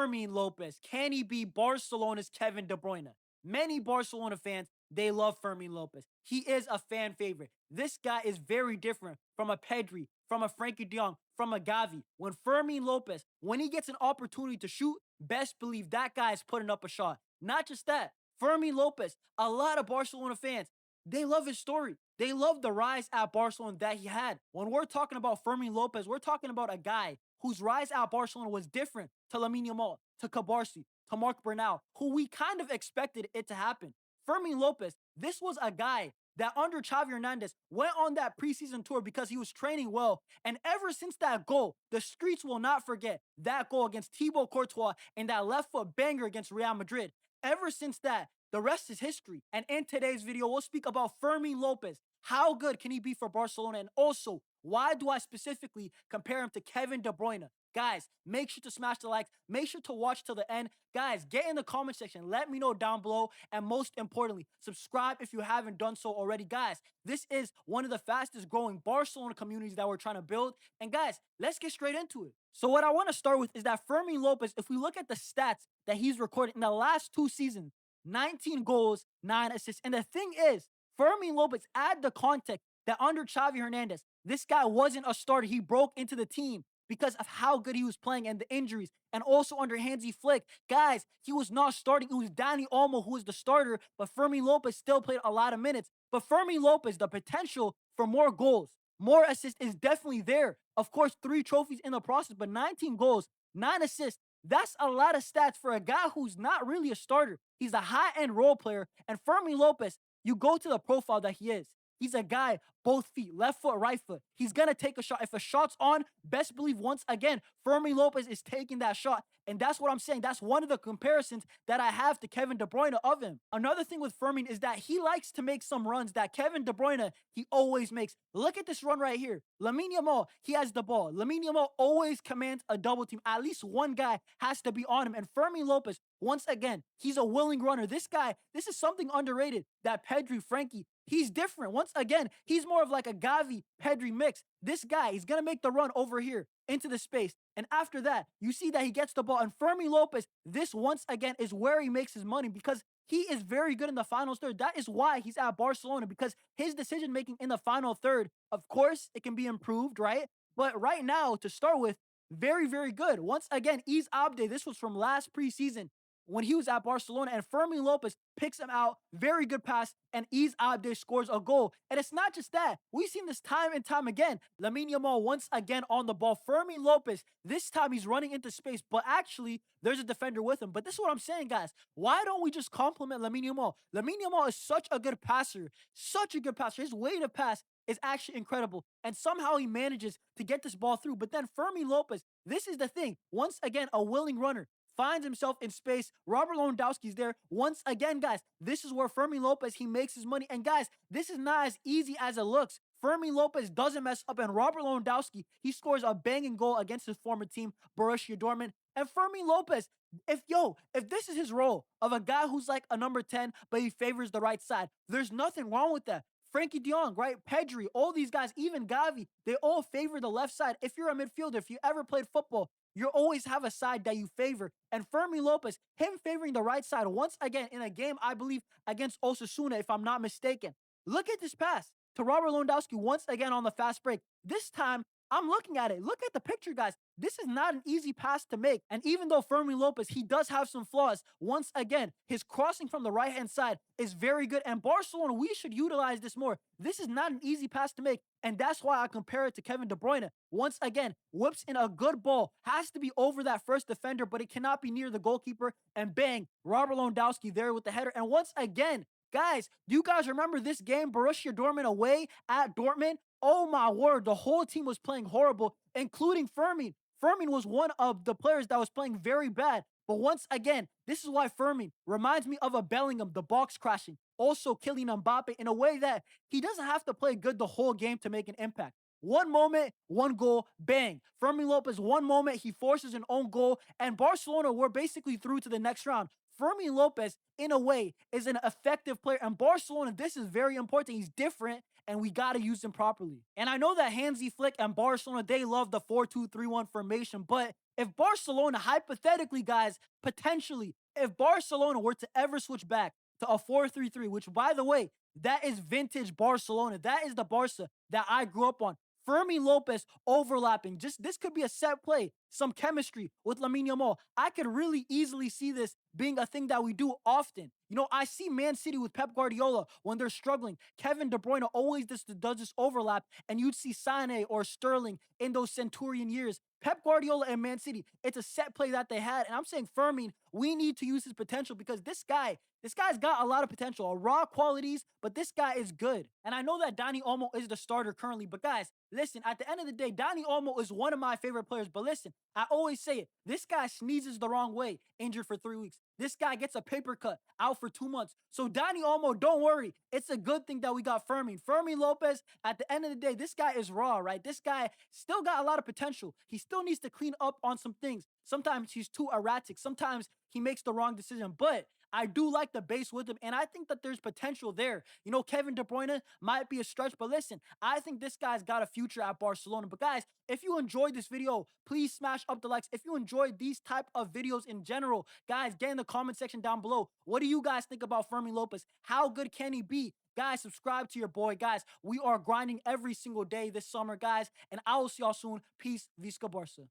Fermín López. Can he be Barcelona's Kevin De Bruyne? Many Barcelona fans, they love Fermín López. He is a fan favorite. This guy is very different from a Pedri, from a Frankie de Jong, from a Gavi. When Fermín López, when he gets an opportunity to shoot, best believe that guy is putting up a shot. Not just that, Fermín López, a lot of Barcelona fans, they love his story. They love the rise at Barcelona that he had. When we're talking about Fermín López, we're talking about a guy whose rise at Barcelona was different to Lamine Yamal, to Cabarsi, to Marc Bernal, who we kind of expected it to happen. Fermín López, this was a guy that under Xavi Hernandez went on that preseason tour because he was training well. And ever since that goal, the streets will not forget that goal against Thibaut Courtois and that left foot banger against Real Madrid. Ever since that, the rest is history. And in today's video, we'll speak about Fermín López. How good can he be for Barcelona? And also, why do I specifically compare him to Kevin De Bruyne? Guys, make sure to smash the likes. Make sure to watch till the end. Guys, get in the comment section. Let me know down below. And most importantly, subscribe if you haven't done so already. Guys, this is one of the fastest growing Barcelona communities that we're trying to build. And guys, let's get straight into it. So what I want to start with is that Fermín López, if we look at the stats that he's recorded in the last 2 seasons, 19 goals, 9 assists. And the thing is, Fermín López, add the context that under Xavi Hernandez, this guy wasn't a starter. He broke into the team because of how good he was playing and the injuries. And also under Hansi Flick, guys, he was not starting. It was Dani Olmo who was the starter, but Fermín López still played a lot of minutes. But Fermín López, the potential for more goals, more assists is definitely there. Of course, 3 trophies in the process, but 19 goals, 9 assists. That's a lot of stats for a guy who's not really a starter. He's a high-end role player. And Fermín López, you go to the profile that he is. He's a guy, both feet, left foot, right foot. He's going to take a shot. If a shot's on, best believe once again, Fermín López is taking that shot. And that's what I'm saying. That's one of the comparisons that I have to Kevin De Bruyne of him. Another thing with Fermín is that he likes to make some runs that Kevin De Bruyne, he always makes. Look at this run right here. Lamine Yamal, he has the ball. Lamine Yamal always commands a double team. At least one guy has to be on him. And Fermín López, once again, he's a willing runner. This guy, this is something underrated that Pedri, Frankie, he's different. Once again, he's more of like a Gavi, Pedri mix. This guy, he's going to make the run over here into the space. And after that, you see that he gets the ball. And Fermín López, this once again is where he makes his money because he is very good in the final third. That is why he's at Barcelona, because his decision-making in the final third, of course, it can be improved, right? But right now, to start with, very, very good. Once again, Is Abde, this was from last preseason when he was at Barcelona, and Fermín López picks him out. Very good pass, and Is Abde scores a goal. And it's not just that. We've seen this time and time again. Lamine Yamal once again on the ball. Fermín López, this time he's running into space, but actually, there's a defender with him. But this is what I'm saying, guys. Why don't we just compliment Lamine Yamal? Lamine Yamal is such a good passer. Such a good passer. His way to pass is actually incredible. And somehow he manages to get this ball through. But then Fermín López, this is the thing. Once again, a willing runner. Finds himself in space. Robert Lewandowski's there. Once again, guys, this is where Fermín López, he makes his money. And guys, this is not as easy as it looks. Fermín López doesn't mess up, and Robert Lewandowski, he scores a banging goal against his former team, Borussia Dortmund. And Fermín López, if this is his role of a guy who's like a number 10, but he favors the right side, there's nothing wrong with that. Frankie de Jong, right? Pedri, all these guys, even Gavi, they all favor the left side. If you're a midfielder, if you ever played football, you always have a side that you favor. And Fermín López, him favoring the right side once again in a game, I believe, against Osasuna, if I'm not mistaken. Look at this pass to Robert Lewandowski once again on the fast break. This time, I'm looking at it. Look at the picture, guys. This is not an easy pass to make. And even though Fermín López, he does have some flaws, once again, his crossing from the right-hand side is very good. And Barcelona, we should utilize this more. This is not an easy pass to make. And that's why I compare it to Kevin De Bruyne. Once again, whips in a good ball. Has to be over that first defender, but it cannot be near the goalkeeper. And bang, Robert Lewandowski there with the header. And once again, guys, do you guys remember this game, Borussia Dortmund away at Dortmund? Oh my word, the whole team was playing horrible, including Fermín. Fermín was one of the players that was playing very bad. But once again, this is why Fermín reminds me of a Bellingham, the box crashing. Also Kylian Mbappe in a way that he doesn't have to play good the whole game to make an impact. One moment, one goal, bang. Fermín López, one moment, he forces an own goal, and Barcelona were basically through to the next round. Fermín López, in a way, is an effective player. And Barcelona, this is very important. He's different, and we got to use him properly. And I know that Hansi Flick and Barcelona, they love the 4-2-3-1 formation, but If Barcelona, hypothetically, guys, potentially, if Barcelona were to ever switch back to a 4-3-3, which, by the way, that is vintage Barcelona. That is the Barca that I grew up on. Fermín López overlapping. Just this could be a set play, some chemistry with Lamine Yamal. I could really easily see this being a thing that we do often. You know, I see Man City with Pep Guardiola when they're struggling. Kevin De Bruyne always does this overlap, and you'd see Sané or Sterling in those Centurion years. Pep Guardiola and Man City, it's a set play that they had. And I'm saying, Fermín, we need to use his potential because this guy's got a lot of potential, raw qualities, but this guy is good. And I know that Dani Olmo is the starter currently, but guys, listen, at the end of the day, Dani Olmo is one of my favorite players. But listen, I always say it. This guy sneezes the wrong way, injured for 3 weeks. This guy gets a paper cut, out for 2 months. So Dani Olmo, don't worry. It's a good thing that we got Fermín. Fermín López, at the end of the day, this guy is raw, right? This guy still got a lot of potential. He still needs to clean up on some things. Sometimes he's too erratic. Sometimes he makes the wrong decision. But I do like the base with him, and I think that there's potential there. You know, Kevin De Bruyne might be a stretch, but listen, I think this guy's got a future at Barcelona. But guys, if you enjoyed this video, please smash up the likes. If you enjoyed these type of videos in general, guys, get in the comment section down below. What do you guys think about Fermín López? How good can he be? Guys, subscribe to your boy. Guys, we are grinding every single day this summer, guys, and I will see y'all soon. Peace, Visca Barça.